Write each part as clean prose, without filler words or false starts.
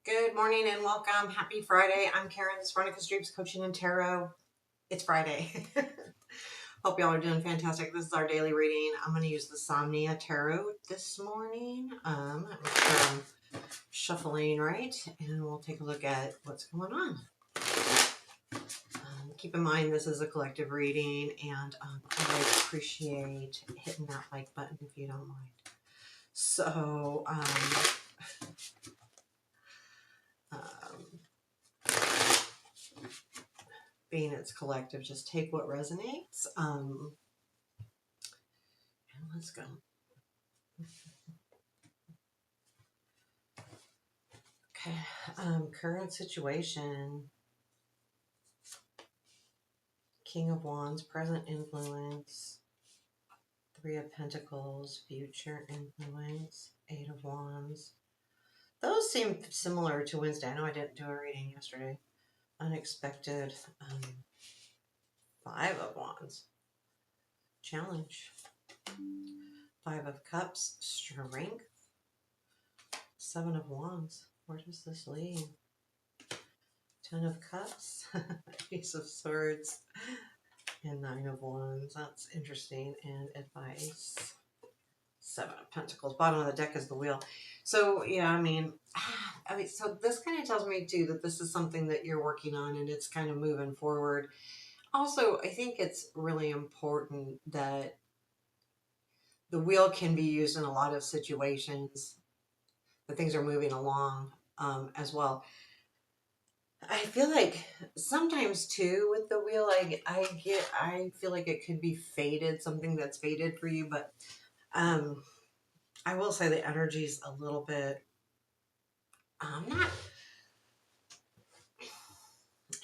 Good morning and welcome. Happy Friday. I'm Karen. This is Veronica's Dreams Coaching and Tarot. It's Friday. Hope y'all are doing fantastic. This is our daily reading. I'm going to use the Somnia Tarot this morning. Make sure I'm shuffling right, and we'll take a look at what's going on. Keep in mind this is a collective reading, and I would appreciate hitting that like button if you don't mind. So, being it's collective, just take what resonates. And let's go. Okay, current situation. King of Wands, present influence. Three of Pentacles, future influence. Eight of Wands. Those seem similar to Wednesday. I know I didn't do a reading yesterday. Unexpected. Five of Wands. Challenge. Five of Cups, strength. Seven of Wands. Where does this lead? Ten of Cups. Ace of Swords. And Nine of Wands. That's interesting. And advice. Seven of Pentacles. Bottom of the deck is the wheel. So yeah, I mean, so this kind of tells me too that this is something that you're working on and it's kind of moving forward. Also, I think it's really important that the wheel can be used in a lot of situations. That things are moving along as well. I feel like sometimes too with the wheel, I feel like it could be faded, something that's faded for you, but I will say the energy's a little bit, not,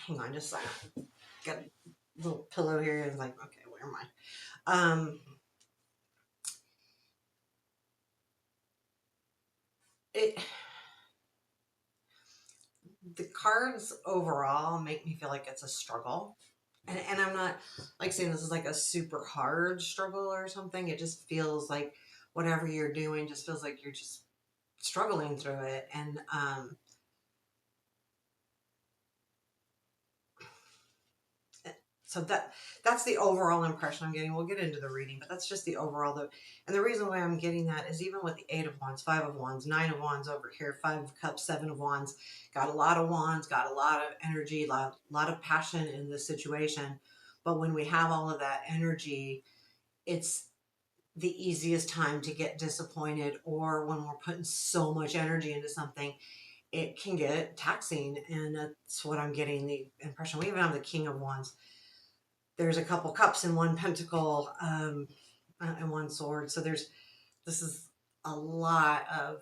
hang on just a second, got a little pillow here and like, okay, where am I? The cards overall make me feel like it's a struggle. And I'm not like saying this is like a super hard struggle or something. It just feels like whatever you're doing just feels like you're just struggling through it. And so that's the overall impression I'm getting. We'll get into the reading, but that's just the overall. And the reason why I'm getting that is even with the Eight of Wands, Five of Wands, Nine of Wands over here, Five of Cups, Seven of Wands, got a lot of wands, got a lot of energy, lot of passion in this situation. But when we have all of that energy, it's the easiest time to get disappointed, or when we're putting so much energy into something, it can get taxing. And that's what I'm getting the impression. We even have the King of Wands. There's a couple cups and one pentacle and one sword. So this is a lot of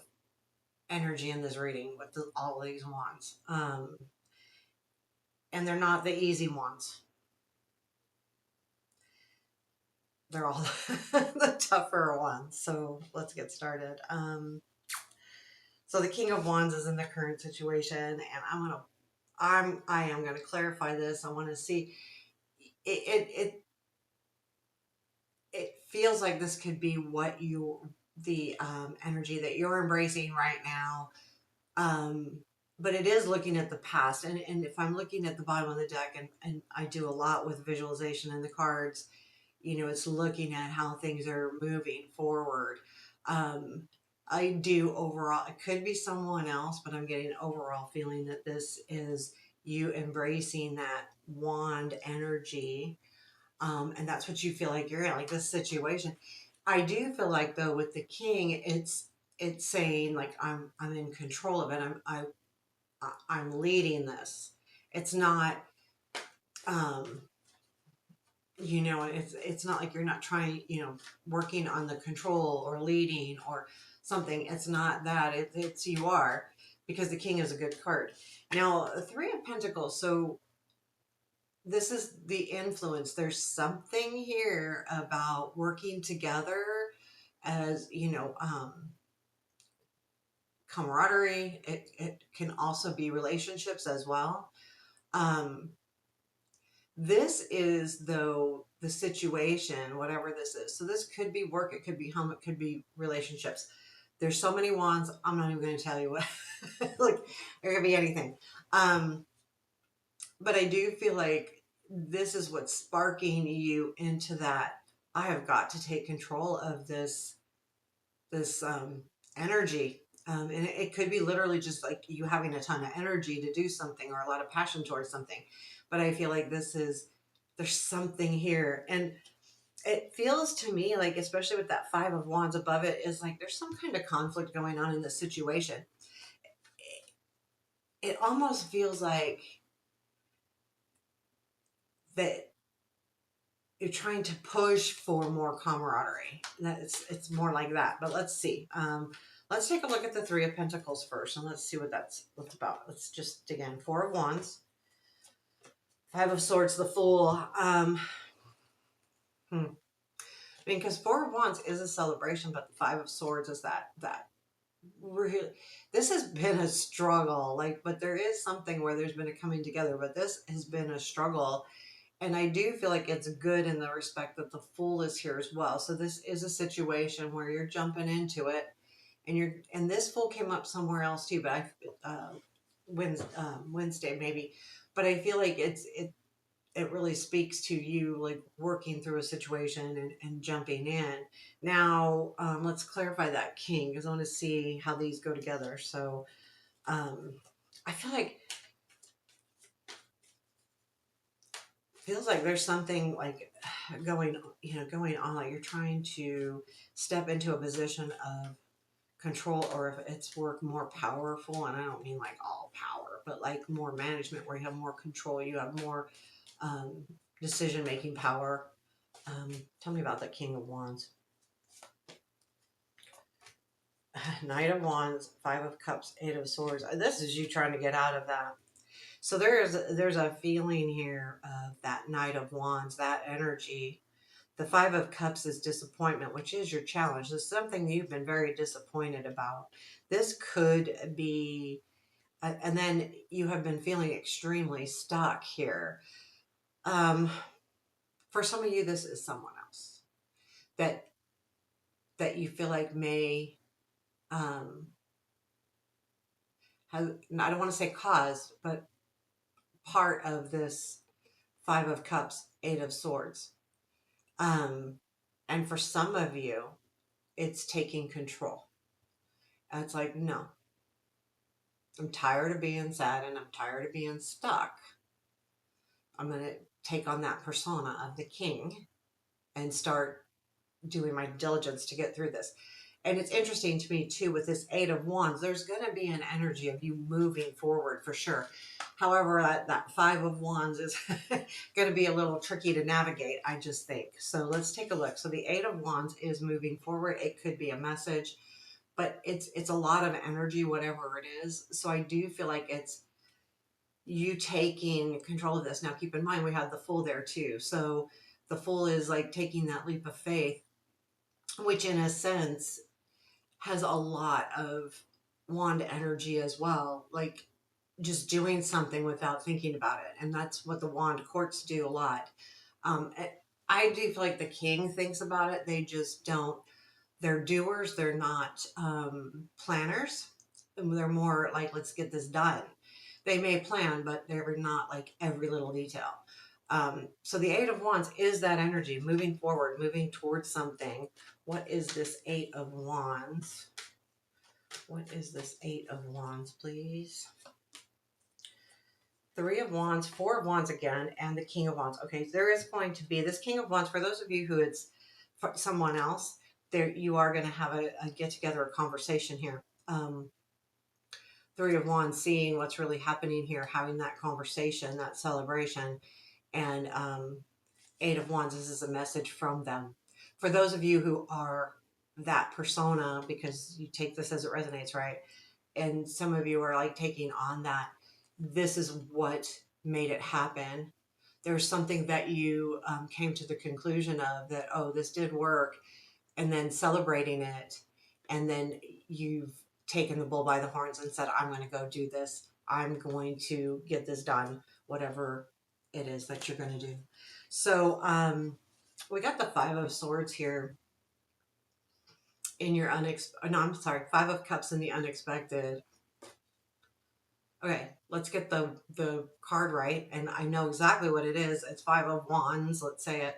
energy in this reading with all these wands. And they're not the easy ones. They're all the tougher ones. So let's get started. So the King of Wands is in the current situation, and I am gonna clarify this. I want to see it feels like this could be what the energy that you're embracing right now. But it is looking at the past. And if I'm looking at the bottom of the deck, and I do a lot with visualization in the cards, it's looking at how things are moving forward. I do overall, it could be someone else, but I'm getting an overall feeling that this is you embracing that wand energy. And that's what you feel like you're in, like this situation. I do feel like though with the king, it's saying like I'm in control of it. I'm leading this. It's not it's not like you're not trying, working on the control or leading or something. It's not that. It's you are, because the king is a good card. Now, the Three of Pentacles. So this is the influence. There's something here about working together as, camaraderie. It can also be relationships as well. This is, though, the situation, whatever this is. So this could be work, it could be home, it could be relationships. There's so many wands. I'm not even going to tell you what. Like, there could be anything. Um, but I do feel like this is what's sparking you into that. I have got to take control of this energy. And it could be literally just like you having a ton of energy to do something or a lot of passion towards something. But I feel like there's something here. And it feels to me like, especially with that Five of Wands above it, is like there's some kind of conflict going on in this situation. It almost feels like that you're trying to push for more camaraderie. That it's more like that. But let's see. Let's take a look at the Three of Pentacles first, and let's see what's about. Let's just dig in. Four of Wands, Five of Swords, the Fool. I mean, because Four of Wands is a celebration, but the Five of Swords is that really. This has been a struggle. Like, but there is something where there's been a coming together. But this has been a struggle. And I do feel like it's good in the respect that the Fool is here as well. So this is a situation where you're jumping into it, and this Fool came up somewhere else too, but Wednesday maybe. But I feel like it really speaks to you like working through a situation and jumping in. Now let's clarify that King, because I want to see how these go together. So I feel like feels like there's something like going on, like you're trying to step into a position of control, or if it's work more powerful, and I don't mean like all power, but like more management where you have more control, you have more um, decision making power. Tell me about the King of Wands. Knight of Wands, Five of Cups, Eight of Swords. This is you trying to get out of that. So there's a feeling here of that Knight of Wands, that energy. The Five of Cups is disappointment, which is your challenge. This is something you've been very disappointed about. This could be, and then you have been feeling extremely stuck here. Um, for some of you, this is someone else that that you feel like may um, have, I don't want to say cause, but part of this Five of Cups, Eight of Swords. Um, and for some of you, it's taking control. And it's like, no, I'm tired of being sad and I'm tired of being stuck. I'm going to take on that persona of the king and start doing my diligence to get through this. And it's interesting to me too, with this Eight of Wands, there's going to be an energy of you moving forward for sure. However, that Five of Wands is going to be a little tricky to navigate, I just think. So let's take a look. So the Eight of Wands is moving forward. It could be a message, but it's a lot of energy, whatever it is. So I do feel like it's you taking control of this. Now, keep in mind, we have the Fool there too. So the Fool is like taking that leap of faith, which in a sense has a lot of wand energy as well. Like just doing something without thinking about it. And that's what the wand courts do a lot. Um, I do feel like the king thinks about it. They just don't. They're doers. They're not planners. They're more like, let's get this done. They may plan, but they're not like every little detail. So the Eight of Wands is that energy, moving forward, moving towards something. What is this Eight of Wands? What is this Eight of Wands, please? Three of Wands, Four of Wands again, and the King of Wands. Okay, so there is going to be this King of Wands. For those of you who it's for someone else, there you are going to have a get together, a conversation here. Three of Wands, seeing what's really happening here, having that conversation, that celebration, and Eight of Wands. This is a message from them. For those of you who are that persona, because you take this as it resonates, right? And some of you are like taking on that. This is what made it happen. There's something that you came to the conclusion of that, oh, this did work, and then celebrating it. And then you've taken the bull by the horns and said, I'm going to go do this. I'm going to get this done, whatever it is that you're going to do. So we got the Five of Swords here. in your no, I'm sorry, Five of Cups in the unexpected. Okay, let's get the card right, and I know exactly what it is. It's Five of Wands. Let's say it.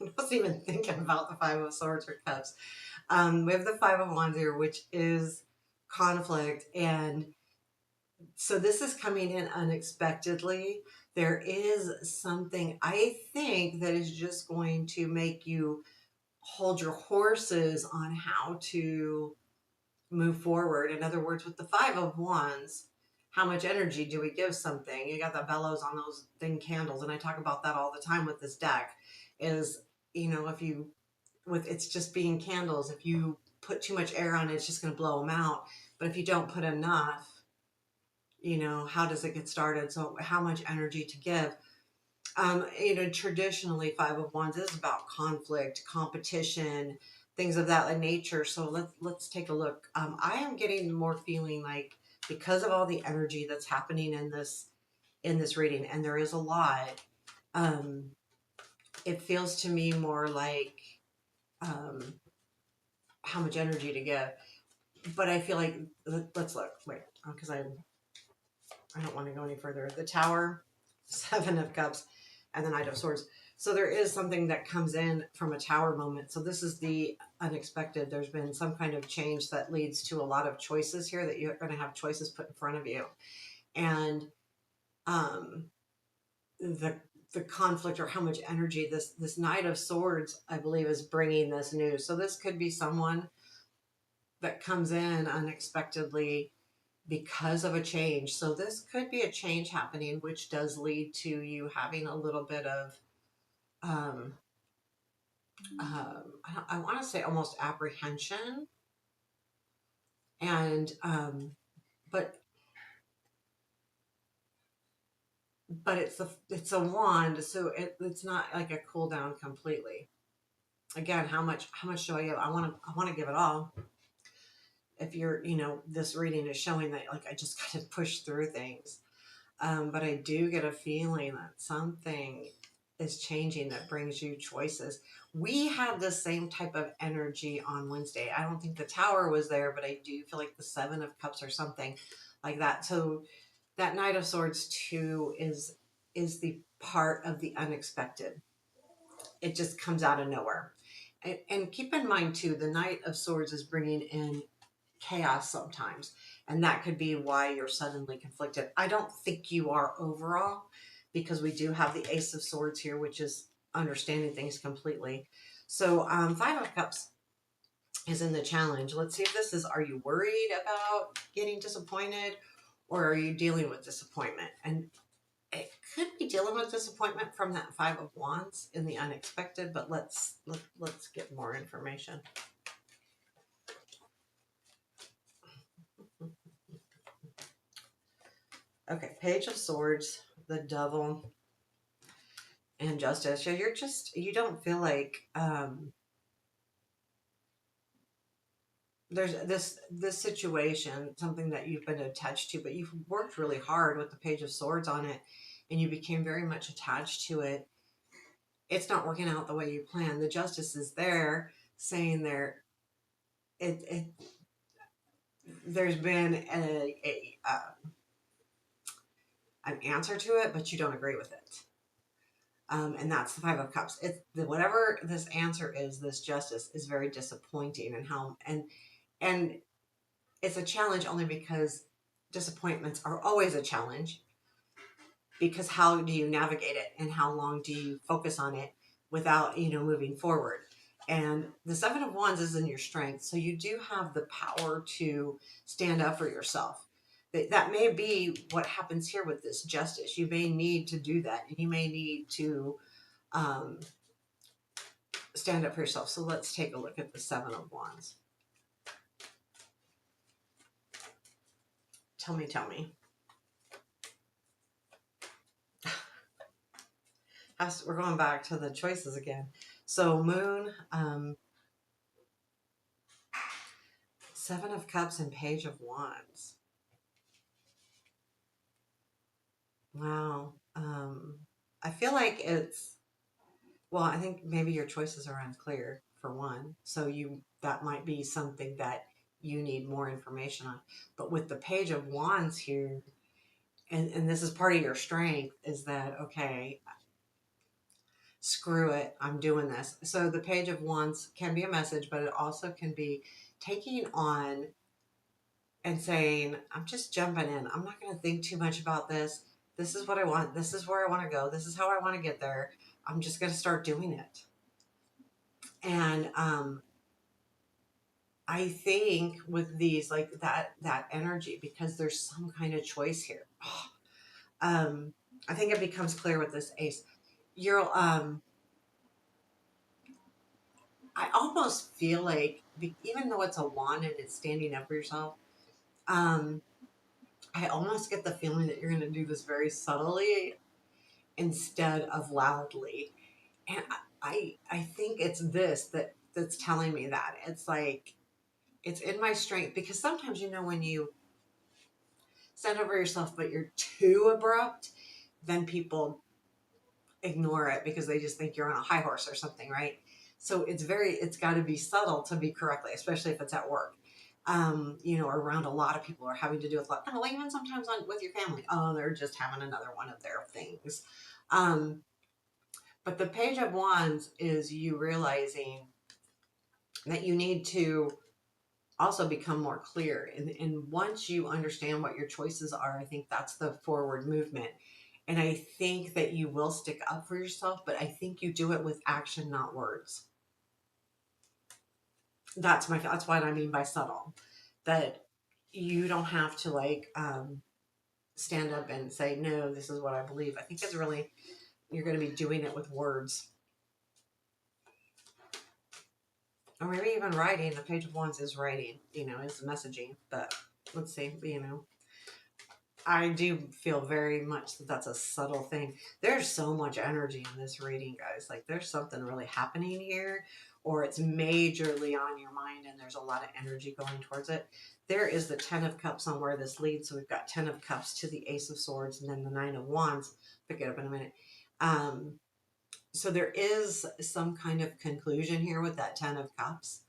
I wasn't even thinking about the Five of Swords or Cups. We have the Five of Wands here, which is conflict, and so this is coming in unexpectedly. There is something I think that is just going to make you hold your horses on how to move forward. In other words, with the Five of Wands, how much energy do we give something? You got the bellows on those thin candles, and I talk about that all the time with this deck. Is, you know, if you with it's just being candles, if you put too much air on it, it's just going to blow them out. But if you don't put enough, you know, how does it get started? So how much energy to give? You know, traditionally, Five of Wands is about conflict, competition, things of that nature. So let's take a look. I am getting more feeling like, because of all the energy that's happening in this reading, and there is a lot. Um, it feels to me more like um, how much energy to give. But I feel like let's look. Wait, because I don't want to go any further. The Tower, Seven of Cups, and the Knight of Swords. So there is something that comes in from a Tower moment. So this is the unexpected. There's been some kind of change that leads to a lot of choices here, that you're going to have choices put in front of you. And um, the conflict, or how much energy this Knight of Swords, I believe, is bringing this news. So this could be someone that comes in unexpectedly because of a change. So this could be a change happening, which does lead to you having a little bit of, um, I want to say almost apprehension. And, but, it's a wand. So it's not like a cool down completely. Again, how much do I give? I want to give it all. If you're, you know, this reading is showing that, like, I just got to push through things. But I do get a feeling that something is changing that brings you choices. We had the same type of energy on Wednesday. I don't think the Tower was there, but I do feel like the Seven of Cups or something like that. So that Knight of Swords too is the part of the unexpected. It just comes out of nowhere. And keep in mind too, the Knight of Swords is bringing in chaos sometimes, and that could be why you're suddenly conflicted. I don't think you are overall, because we do have the Ace of Swords here, which is understanding things completely. So Five of Cups is in the challenge. Let's see if this is, are you worried about getting disappointed, or are you dealing with disappointment? And it could be dealing with disappointment from that Five of Wands in the unexpected, but let's get more information. Okay, Page of Swords, the Devil, and Justice. Yeah, you don't feel like there's this situation, something that you've been attached to, but you've worked really hard with the Page of Swords on it, and you became very much attached to it. It's not working out the way you planned. The Justice is there, saying it there's been an answer to it, but you don't agree with it. And that's the Five of Cups. Whatever this answer is, this justice is very disappointing, and it's a challenge only because disappointments are always a challenge. Because how do you navigate it, and how long do you focus on it without, you know, moving forward? And the Seven of Wands is in your strength, so you do have the power to stand up for yourself. That may be what happens here with this justice. You may need to do that. You may need to um, stand up for yourself. So let's take a look at the Seven of Wands. Tell me. We're going back to the choices again. So Moon, Seven of Cups, and Page of Wands. Wow. I feel like I think maybe your choices are unclear for one. So that might be something that you need more information on. But with the Page of Wands here, and this is part of your strength, is that, okay, screw it, I'm doing this. So the Page of Wands can be a message, but it also can be taking on and saying, I'm just jumping in. I'm not going to think too much about this. This is what I want. This is where I want to go. This is how I want to get there. I'm just going to start doing it. And I think with these, like that energy, because there's some kind of choice here. I think it becomes clear with this ace. You're I almost feel like, even though it's a wand and it's standing up for yourself, um, I almost get the feeling that you're going to do this very subtly instead of loudly. And I think it's this that's telling me that. It's like, it's in my strength, because sometimes, when you stand over yourself but you're too abrupt, then people ignore it because they just think you're on a high horse or something, right? So it's got to be subtle to be correctly, especially if it's at work, or around a lot of people, or having to do with a lot, even sometimes with your family. Oh, they're just having another one of their things. But the Page of Wands is you realizing that you need to also become more clear. And once you understand what your choices are, I think that's the forward movement. And I think that you will stick up for yourself, but I think you do it with action, not words. That's what I mean by subtle. That you don't have to stand up and say, no, this is what I believe. I think it's really, you're going to be doing it with words. Or maybe even writing. The Page of Wands is writing, is messaging. But let's see, I do feel very much that that's a subtle thing. There's so much energy in this reading, guys. Like, there's something really happening here, or it's majorly on your mind and there's a lot of energy going towards it. There is the Ten of Cups on where this leads. So we've got Ten of Cups to the Ace of Swords, and then the Nine of Wands. Pick it up in a minute. So there is some kind of conclusion here with that Ten of Cups.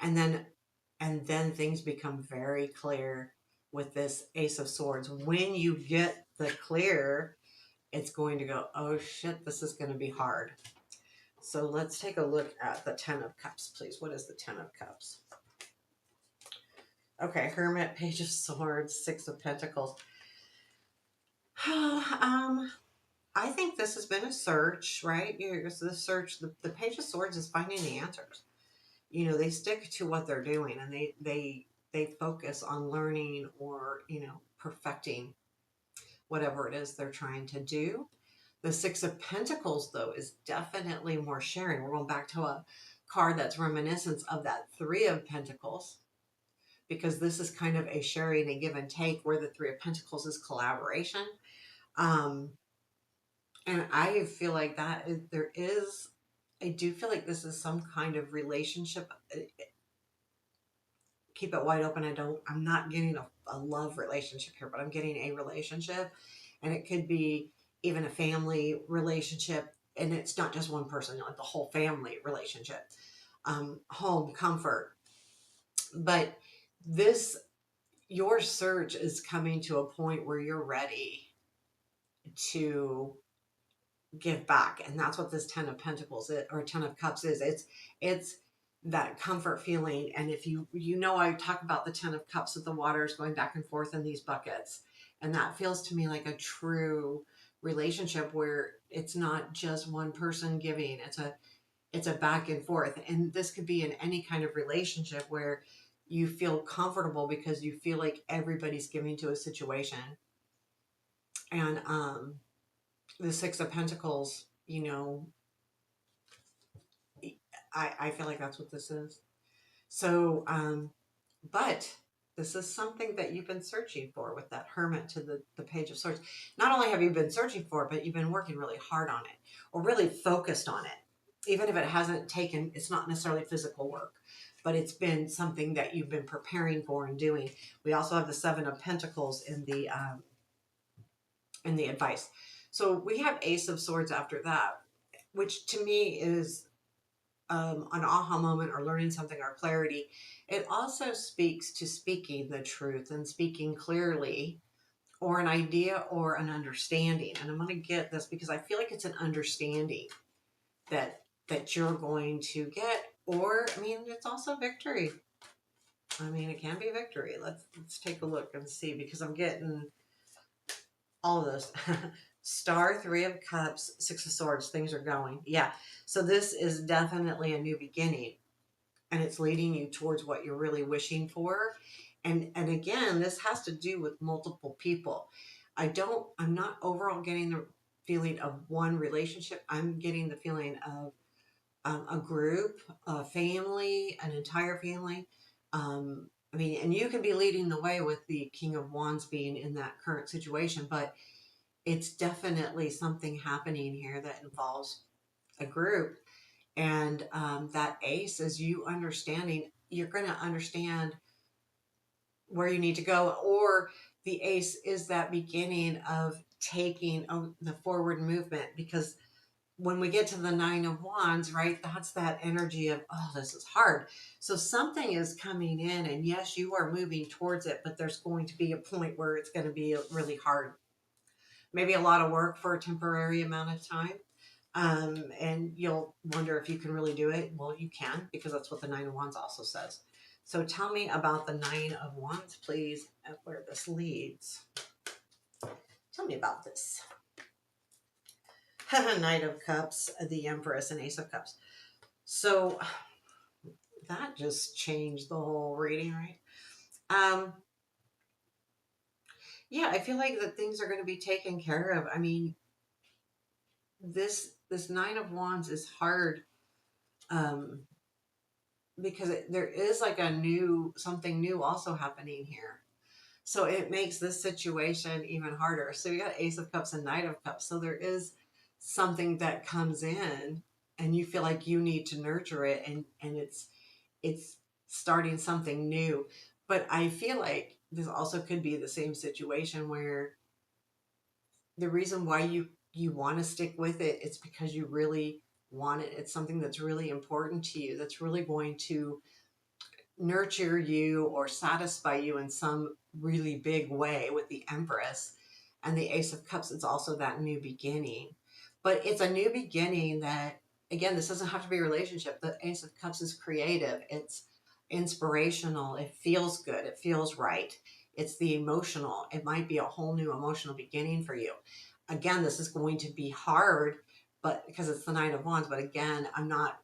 And then things become very clear with this Ace of Swords. When you get the clear, it's going to go, oh shit, this is going to be hard. So let's take a look at the Ten of Cups, please. What is the Ten of Cups? Okay, Hermit, Page of Swords, Six of Pentacles. I think this has been a search, right? The search, the Page of Swords is finding the answers. They stick to what they're doing, and they focus on learning or, perfecting whatever it is they're trying to do. The Six of Pentacles, though, is definitely more sharing. We're going back to a card that's reminiscent of that Three of Pentacles, because this is kind of a sharing, a give and take, where the Three of Pentacles is collaboration. And I feel like I do feel like this is some kind of relationship. Keep it wide open. I'm not getting a love relationship here, but I'm getting a relationship, and it could be even a family relationship. And it's not just one person, like the whole family relationship, home, comfort. But your search is coming to a point where you're ready to give back. And that's what this Ten of Pentacles or Ten of Cups is. It's that comfort feeling. And if I talk about the Ten of Cups, that the water is going back and forth in these buckets. And that feels to me like a true relationship where it's not just one person giving. It's a back and forth. And this could be in any kind of relationship where you feel comfortable because you feel like everybody's giving to a situation. And the Six of Pentacles, I feel like that's what this is. So, but this is something that you've been searching for with that Hermit to the Page of Swords. Not only have you been searching for it, but you've been working really hard on it, or really focused on it. Even if it hasn't it's not necessarily physical work, but it's been something that you've been preparing for and doing. We also have the Seven of Pentacles in the advice. So we have Ace of Swords after that, which to me is an aha moment or learning something or clarity. It also speaks to speaking the truth and speaking clearly, or an idea or an understanding. And I'm going to get this because I feel like it's an understanding that you're going to get, or I mean, it's also victory. I mean, it can be victory. Let's take a look and see, because I'm getting all of those. Star, Three of Cups, Six of Swords. Things are going. Yeah. So this is definitely a new beginning, and it's leading you towards what you're really wishing for. And again, this has to do with multiple people. I'm not overall getting the feeling of one relationship. I'm getting the feeling of a group, a family, an entire family. I mean, and you could be leading the way with the King of Wands being in that current situation, but it's definitely something happening here that involves a group. And that Ace is you understanding, you're going to understand where you need to go, or the Ace is that beginning of taking the forward movement, because when we get to the Nine of Wands, right, that's that energy of, oh, this is hard. So something is coming in, and yes, you are moving towards it, but there's going to be a point where it's going to be really hard. Maybe a lot of work for a temporary amount of time. And you'll wonder if you can really do it. Well, you can, because that's what the Nine of Wands also says. So tell me about the Nine of Wands, please, and where this leads. Tell me about this. Knight of Cups, the Empress, and Ace of Cups. So that just changed the whole reading, right? Yeah, I feel like that things are going to be taken care of. I mean, this Nine of Wands is hard, um, because there is like something new also happening here. So it makes this situation even harder. So you got Ace of Cups and Knight of Cups. So there is something that comes in, and you feel like you need to nurture it, and it's starting something new. But I feel like this also could be the same situation where the reason why you want to stick with it, it's because you really want it. It's something that's really important to you, that's really going to nurture you or satisfy you in some really big way. With the Empress and the Ace of Cups, it's also that new beginning. But it's a new beginning that, again, this doesn't have to be a relationship. The Ace of Cups is creative, it's inspirational, it feels good, it feels right. It's the emotional. It might be a whole new emotional beginning for you. Again, this is going to be hard, but because it's the Nine of Wands. But again, I'm not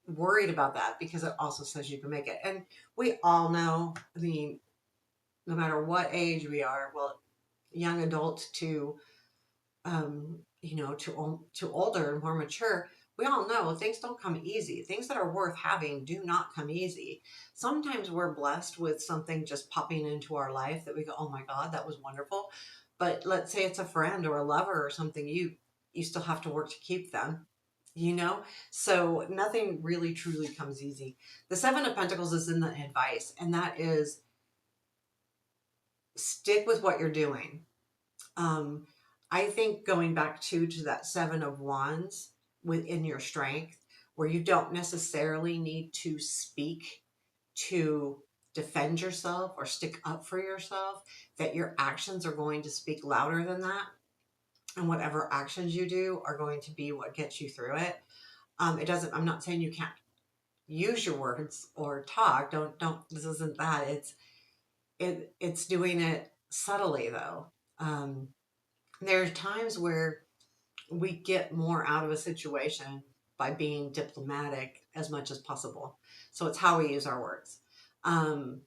worried about that, because it also says you can make it. And we all know, I mean, no matter what age we are, well, young adult to to older and more mature, we all know things don't come easy. Things that are worth having do not come easy. Sometimes we're blessed with something just popping into our life that we go, oh my God, that was wonderful. But let's say it's a friend or a lover or something, you still have to work to keep them, you know? So nothing really truly comes easy. The Seven of Pentacles is in the advice, and that is stick with what you're doing. Um, I think going back to that Seven of Wands within your strength, where you don't necessarily need to speak to defend yourself or stick up for yourself, that your actions are going to speak louder than that. And whatever actions you do are going to be what gets you through it. It doesn't, I'm not saying you can't use your words or talk. Don't, this isn't that. It's doing it subtly though. There are times where we get more out of a situation by being diplomatic as much as possible. So it's how we use our words, um,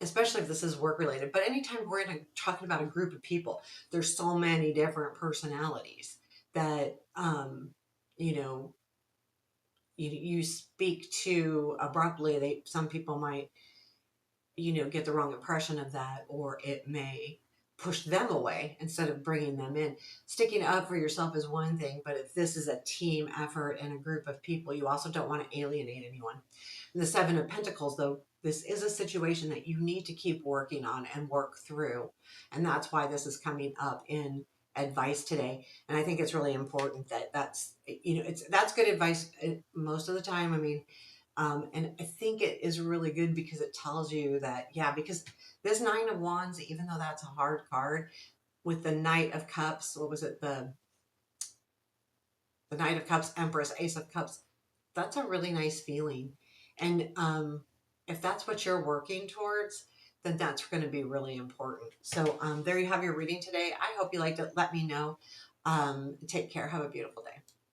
especially if this is work related. But anytime we're talking about a group of people, there's so many different personalities that, you know, you speak to abruptly. Some people might, get the wrong impression of that, or it may push them away instead of bringing them in. Sticking up for yourself is one thing, but if this is a team effort and a group of people, you also don't want to alienate anyone. And the Seven of Pentacles, though, this is a situation that you need to keep working on and work through. And that's why this is coming up in advice today. And I think it's really important that that's good advice most of the time. I mean, and I think it is really good because it tells you that, yeah, because this Nine of Wands, even though that's a hard card, with the Knight of Cups, what was it? The Knight of Cups, Empress, Ace of Cups, that's a really nice feeling. And if that's what you're working towards, then that's going to be really important. So there you have your reading today. I hope you liked it. Let me know. Take care. Have a beautiful day.